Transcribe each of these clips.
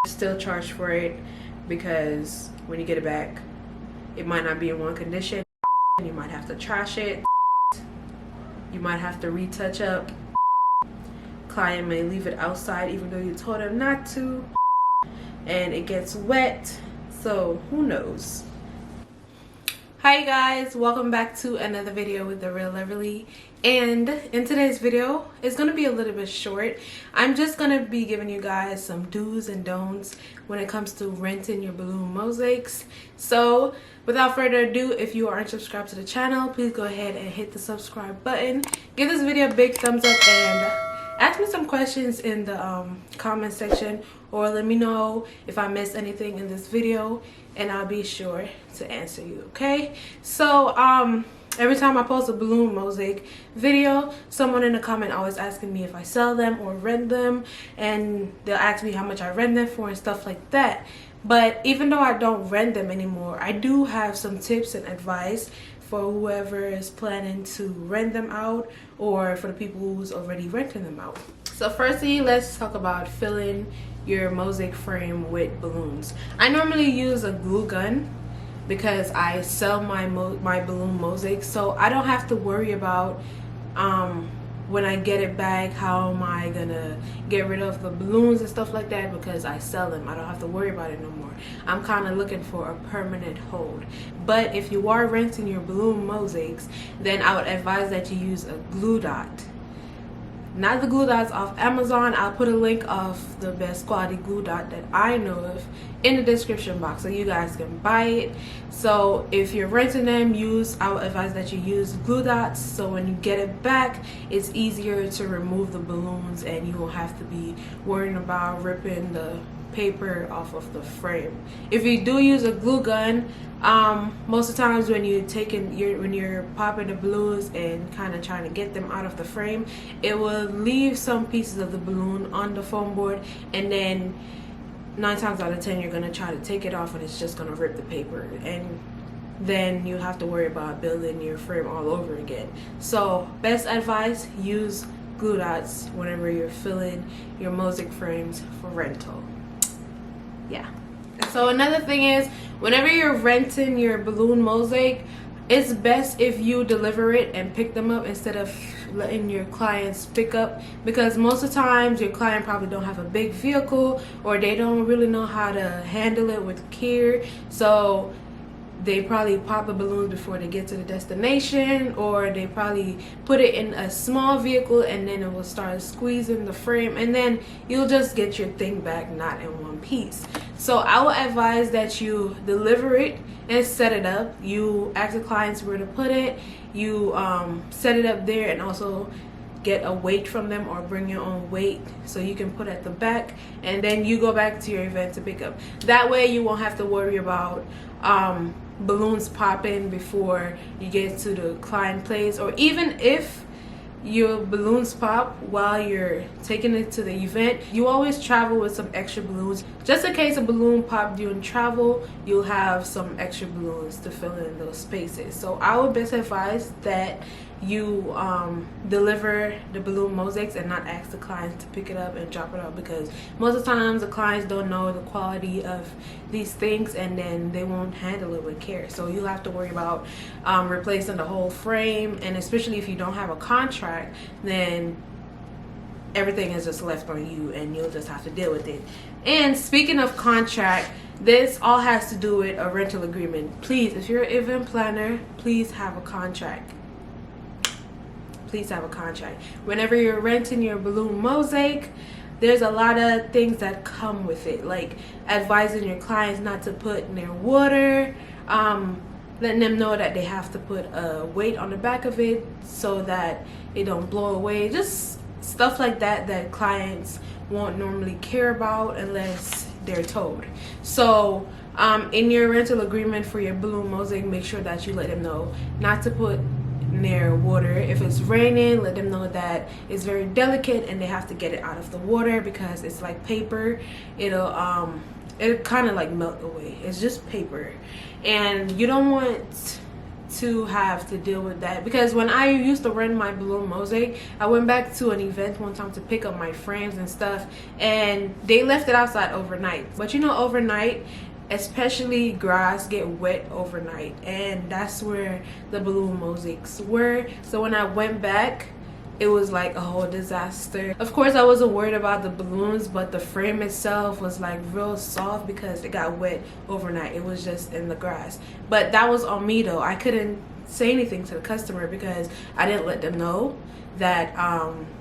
Still charge for it because when you get it back, it might not be in one condition. You might have to trash it. You might have to retouch up. Client may leave it outside even though you told them not to, and it gets wet, so who knows. Hi guys, welcome back to another video with the Real Loverlee. And in today's video, it's going to be a little bit short. I'm just going to be giving you guys some do's and don'ts when it comes to renting your balloon mosaics. So without further ado, if you aren't subscribed to the channel, please go ahead and hit the subscribe button. Give this video a big thumbs up and ask me some questions in the comment section, or let me know if I missed anything in this video and I'll be sure to answer you, okay? So every time I post a balloon mosaic video, someone in the comment always asking me if I sell them or rent them, and they'll ask me how much I rent them for and stuff like that. But even though I don't rent them anymore, I do have some tips and advice for whoever is planning to rent them out, or for the people who's already renting them out. So firstly, let's talk about filling your mosaic frame with balloons. I normally use a glue gun because I sell my balloon mosaics, so I don't have to worry about when I get it back, how am I gonna get rid of the balloons and stuff like that, because I sell them. I don't have to worry about it no more. I'm kind of looking for a permanent hold. But if you are renting your balloon mosaics, then I would advise that you use a glue dot. Not the glue dots off Amazon. I'll put a link of the best quality glue dot that I know of in the description box so you guys can buy it. So if you're renting them, I would advise that you use glue dots, so when you get it back, it's easier to remove the balloons and you won't have to be worrying about ripping the paper off of the frame. If you do use a glue gun, most of the times when you're popping the balloons and kind of trying to get them out of the frame, it will leave some pieces of the balloon on the foam board, and then 9 times out of 10 you're gonna try to take it off and it's just gonna rip the paper, and then you have to worry about building your frame all over again. So best advice, use glue dots whenever you're filling your mosaic frames for rental. Yeah. So another thing is, whenever you're renting your balloon mosaic, it's best if you deliver it and pick them up instead of letting your clients pick up, because most of the times your client probably don't have a big vehicle, or they don't really know how to handle it with care, so they probably pop the balloons before they get to the destination, or they probably put it in a small vehicle and then it will start squeezing the frame, and then you'll just get your thing back not in one piece. So I would advise that you deliver it and set it up. You ask the clients where to put it, you set it up there, and also get a weight from them or bring your own weight so you can put at the back, and then you go back to your event to pick up. That way you won't have to worry about balloons popping before you get to the client place, or even if your balloons pop while you're taking it to the event, you always travel with some extra balloons. Just in case a balloon popped during travel, you'll have some extra balloons to fill in those spaces. So I would best advise that you deliver the balloon mosaics and not ask the clients to pick it up and drop it off, because most of the times the clients don't know the quality of these things and then they won't handle it with care. So you'll have to worry about replacing the whole frame, and especially if you don't have a contract, then everything is just left on you and you'll just have to deal with it. And speaking of contract, this all has to do with a rental agreement. Please, if you're an event planner, please have a contract. Please have a contract. Whenever you're renting your balloon mosaic, there's a lot of things that come with it, like advising your clients not to put near water, letting them know that they have to put a weight on the back of it so that it don't blow away. Just stuff like that that clients won't normally care about unless they're told. So in your rental agreement for your balloon mosaic, make sure that you let them know not to put near water. If it's raining, let them know that it's very delicate and they have to get it out of the water, because it's like paper. It'll kind of like melt away. It's just paper, and you don't want to have to deal with that, because when I used to rent my balloon mosaic, I went back to an event one time to pick up my frames and stuff, and they left it outside overnight. But you know, overnight, especially grass, get wet overnight, and that's where the balloon mosaics were. So when I went back, it was like a whole disaster. Of course, I wasn't worried about the balloons, but the frame itself was like real soft because it got wet overnight. It was just in the grass. But that was on me though. I couldn't say anything to the customer because I didn't let them know that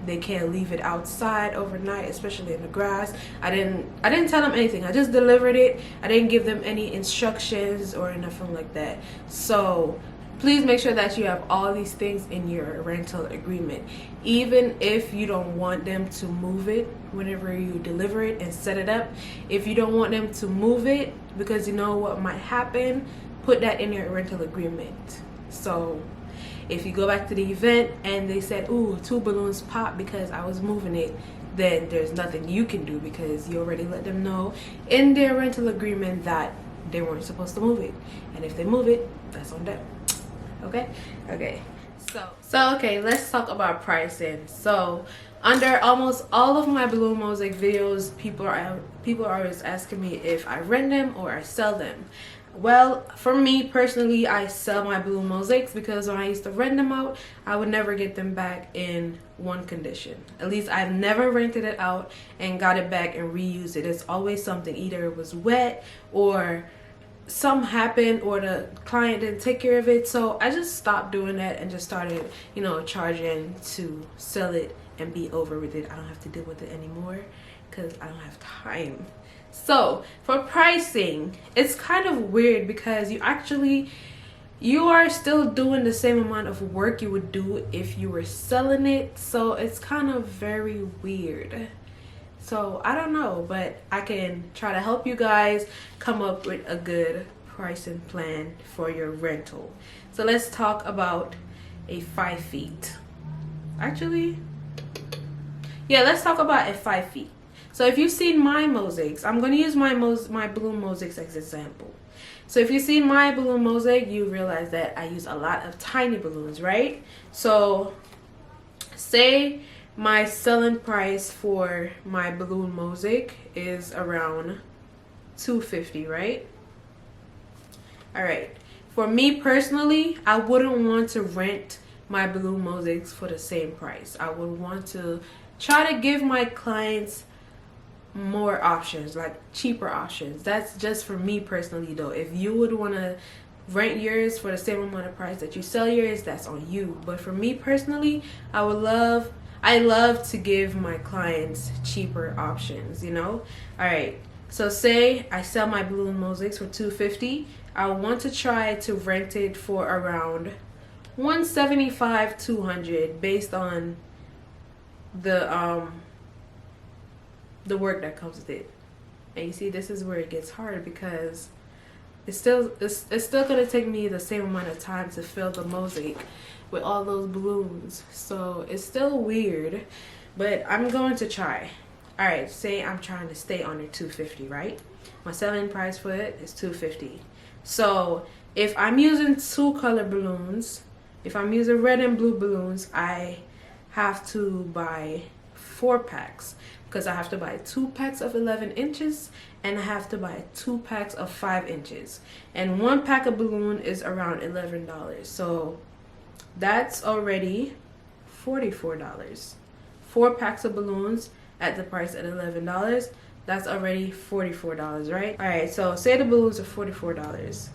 they can't leave it outside overnight, especially in the grass. I didn't tell them anything. I just delivered it. I didn't give them any instructions or nothing like that. So please make sure that you have all these things in your rental agreement, even if you don't want them to move it whenever you deliver it and set it up. If you don't want them to move it because you know what might happen, put that in your rental agreement. So if you go back to the event and they said, ooh, 2 balloons popped because I was moving it, then there's nothing you can do because you already let them know in their rental agreement that they weren't supposed to move it. And if they move it, that's on them. Okay, so okay, let's talk about pricing. So under almost all of my balloon mosaic videos, people are always asking me if I rent them or I sell them. Well, for me personally, I sell my balloon mosaics because when I used to rent them out, I would never get them back in one condition. At least I've never rented it out and got it back and reused it. It's always something, either it was wet or something happened or the client didn't take care of it. So I just stopped doing that and just started, you know, charging to sell it and be over with it. I don't have to deal with it anymore because I don't have time. So for pricing, it's kind of weird because you are still doing the same amount of work you would do if you were selling it. So it's kind of very weird. So I don't know, but I can try to help you guys come up with a good pricing plan for your rental. So let's talk about a 5 feet. Actually, yeah, let's talk about a 5 feet. So if you've seen my mosaics, I'm going to use my balloon mosaics as example. So if you've seen my balloon mosaic, you realize that I use a lot of tiny balloons, right? So say my selling price for my balloon mosaic is around $250, right? All right. For me personally, I wouldn't want to rent my balloon mosaics for the same price. I would want to try to give my clients more options, like cheaper options. That's just for me personally though. If you would want to rent yours for the same amount of price that you sell yours, that's on you. But for me personally, I love to give my clients cheaper options, you know? All right, so say I sell my balloon mosaics for $250. I want to try to rent it for around $175, $200 based on the work that comes with it. And you see, this is where it gets hard because it's still gonna take me the same amount of time to fill the mosaic with all those balloons. So it's still weird, but I'm going to try. All right, say I'm trying to stay under $250, right? My selling price for it is $250. So if I'm using 2 color balloons, if I'm using red and blue balloons, I have to buy 4 packs because I have to buy 2 packs of 11 inches and I have to buy 2 packs of 5 inches. And 1 pack of balloon is around $11. So that's already $44. 4 packs of balloons at the price at $11. That's already $44, right? All right, so say the balloons are $44,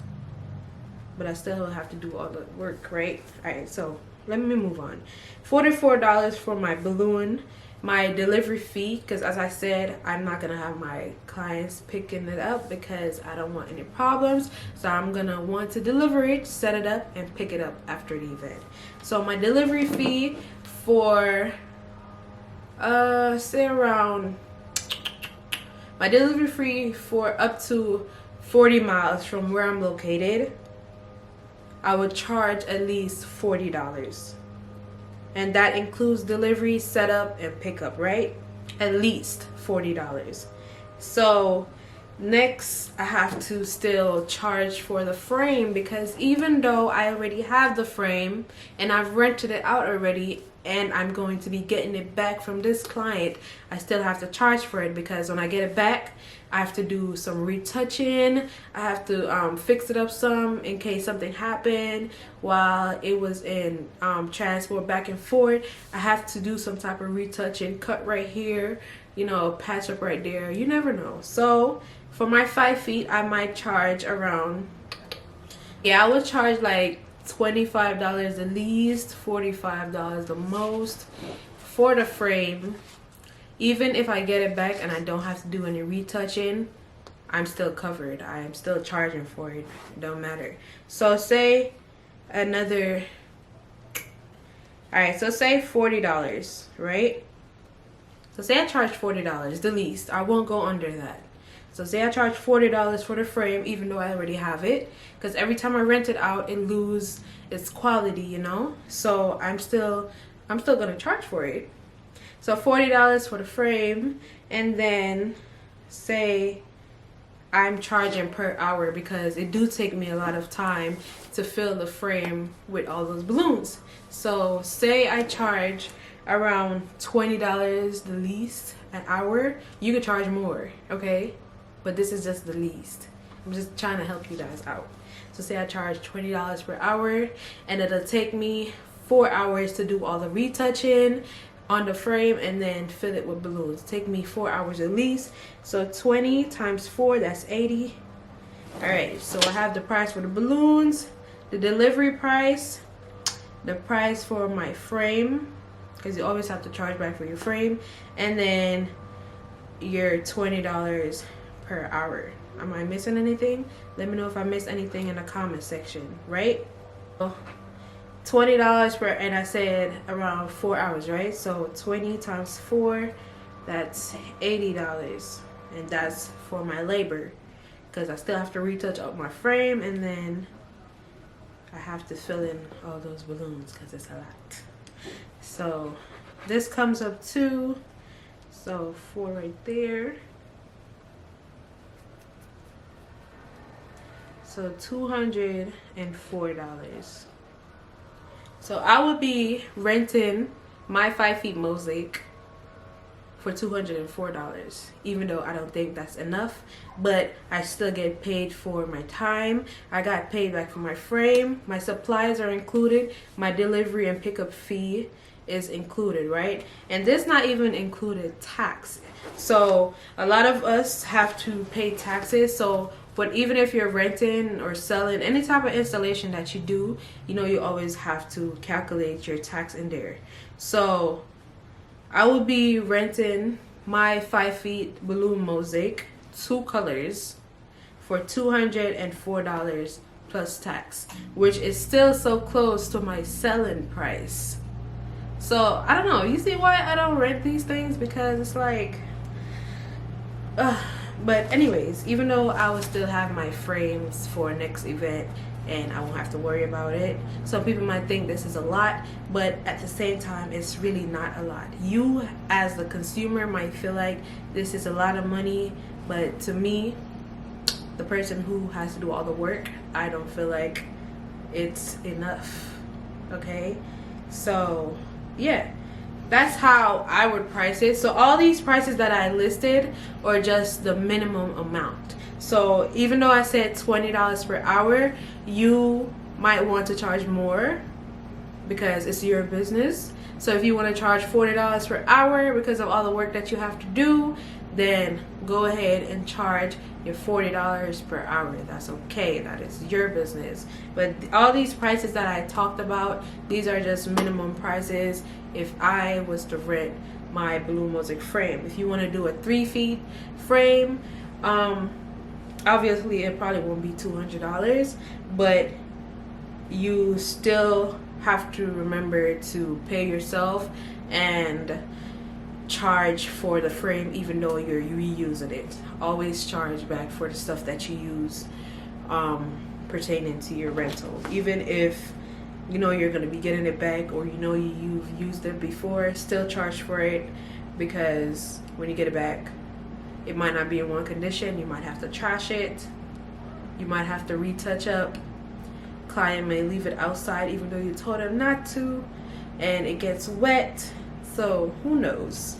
but I still have to do all the work, right? All right, so let me move on. $44 for my balloon. My delivery fee, because as I said, I'm not gonna have my clients picking it up because I don't want any problems. So I'm gonna want to deliver it, set it up, and pick it up after the event. So my delivery fee for say around, my delivery fee for up to 40 miles from where I'm located, I would charge at least $40. And that includes delivery, setup, and pickup, right? At least $40. So Next, I have to still charge for the frame, because even though I already have the frame and I've rented it out already and I'm going to be getting it back from this client, I still have to charge for it, because when I get it back, I have to do some retouching. I have to fix it up some in case something happened while it was in transport back and forth. I have to do some type of retouching, cut right here, you know, patch up right there. You never know. So for my 5 feet, I might charge around, I would charge like $25 the least, $45 the most for the frame. Even if I get it back and I don't have to do any retouching, I'm still covered. I am still charging for it. Don't matter. So say another, alright, so say $40, right? So say I charge $40 the least. I won't go under that. So say I charge $40 for the frame, even though I already have it, because every time I rent it out, it loses its quality, you know. So I'm still gonna charge for it. So $40 for the frame, and then say I'm charging per hour, because it do take me a lot of time to fill the frame with all those balloons. So say I charge around $20 the least an hour. You could charge more, okay? But this is just the least. I'm just trying to help you guys out. So say I charge $20 per hour, and it'll take me 4 hours to do all the retouching on the frame and then fill it with balloons. Take me 4 hours at least. So 20 times 4, that's 80. All right, so I have the price for the balloons, the delivery price, the price for my frame, because you always have to charge back for your frame, and then your $20 per hour. Am I missing anything? Let me know if I missed anything in the comment section, right? $20 per, and I said around 4 hours, right? So 20 times 4, that's $80, and that's for my labor, because I still have to retouch up my frame, and then I have to fill in all those balloons because it's a lot. So this comes up to, so 4 right there, so $204. So I would be renting my 5 feet mosaic for $204, even though I don't think that's enough, but I still get paid for my time. I got paid back for my frame. My supplies are included. My delivery and pickup fee is included, right? And this not even included tax. So a lot of us have to pay taxes. So but even if you're renting or selling any type of installation that you do, you know, you always have to calculate your tax in there. So I would be renting my 5 feet balloon mosaic, 2 colors, for $204 plus tax, which is still so close to my selling price. So I don't know, you see why I don't rent these things? Because it's like, but anyways, even though I will still have my frames for next event and I won't have to worry about it, some people might think this is a lot, but at the same time, it's really not a lot. You as the consumer might feel like this is a lot of money, but to me, the person who has to do all the work, I don't feel like it's enough. Okay, so yeah, that's how I would price it. So all these prices that I listed are just the minimum amount. So even though I said $20 per hour, you might want to charge more because it's your business. So if you want to charge $40 per hour because of all the work that you have to do, then go ahead and charge your $40 per hour. That's okay. That is your business. But all these prices that I talked about, these are just minimum prices if I was to rent my balloon mosaic frame. If you want to do a 3 feet frame, obviously it probably won't be $200, but you still have to remember to pay yourself and charge for the frame even though you're reusing it. Always charge back for the stuff that you use pertaining to your rental. Even if you know you're going to be getting it back or you know you've used it before, still charge for it, because when you get it back, it might not be in one condition. You might have to trash it. You might have to retouch up. Client may leave it outside even though you told them not to, and it gets wet. So who knows?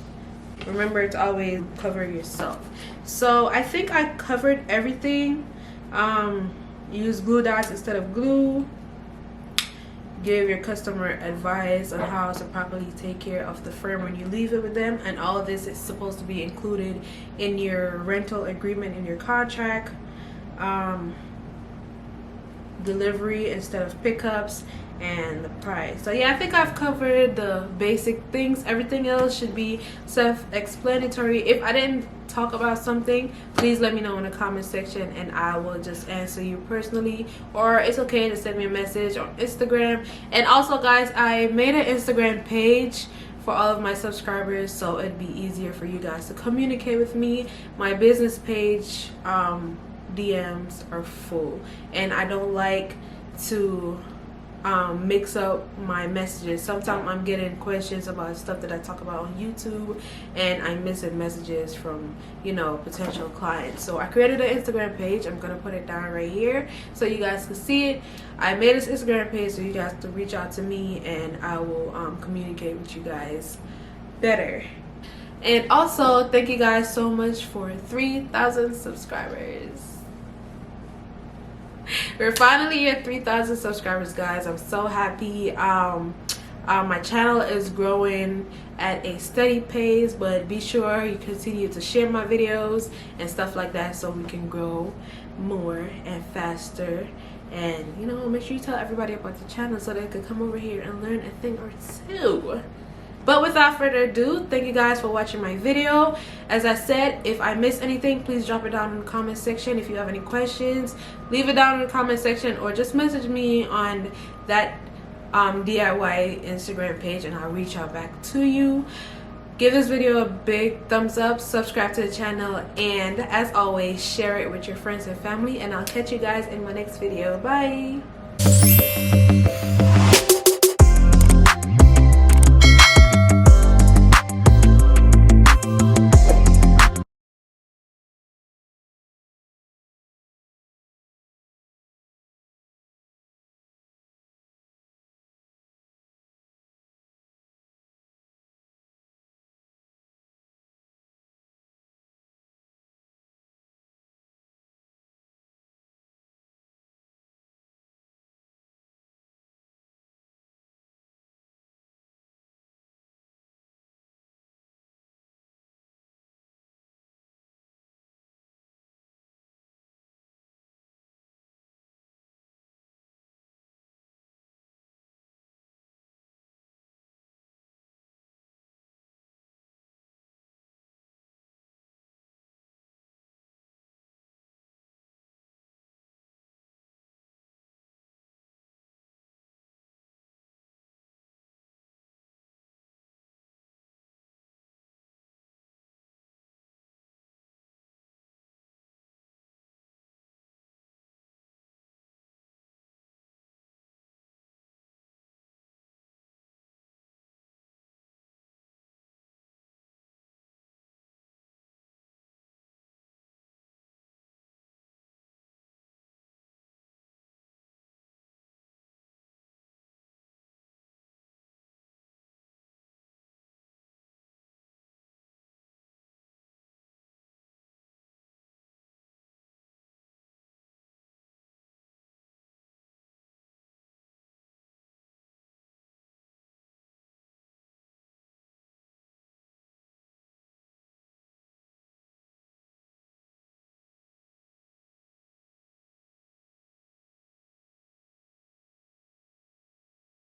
Remember to always cover yourself. So I think I covered everything. Use glue dots instead of glue. Give your customer advice on how to properly take care of the frame when you leave it with them, and all of this is supposed to be included in your rental agreement, in your contract. Delivery instead of pickups, and the price. So yeah, I think I've covered the basic things. Everything else should be self-explanatory. If I didn't talk about something, please let me know in the comment section and I will just answer you personally, or it's okay to send me a message on Instagram. And also guys, I made an Instagram page for all of my subscribers, so it'd be easier for you guys to communicate with me. My business page DMs are full, and I don't like to mix up my messages. Sometimes I'm getting questions about stuff that I talk about on YouTube, and I'm missing messages from, you know, potential clients. So I created an Instagram page. I'm gonna put it down right here so you guys can see it. I made this Instagram page so you guys can reach out to me, and I will communicate with you guys better. And also, thank you guys so much for 3,000 subscribers. We're finally at 3,000 subscribers, guys. I'm so happy. My channel is growing at a steady pace, but be sure you continue to share my videos and stuff like that so we can grow more and faster. And, you know, make sure you tell everybody about the channel so they can come over here and learn a thing or two. But without further ado, thank you guys for watching my video. As I said, if I missed anything, please drop it down in the comment section. If you have any questions, leave it down in the comment section, or just message me on that DIY Instagram page and I'll reach out back to you. Give this video a big thumbs up, subscribe to the channel, and as always, share it with your friends and family, and I'll catch you guys in my next video. Bye.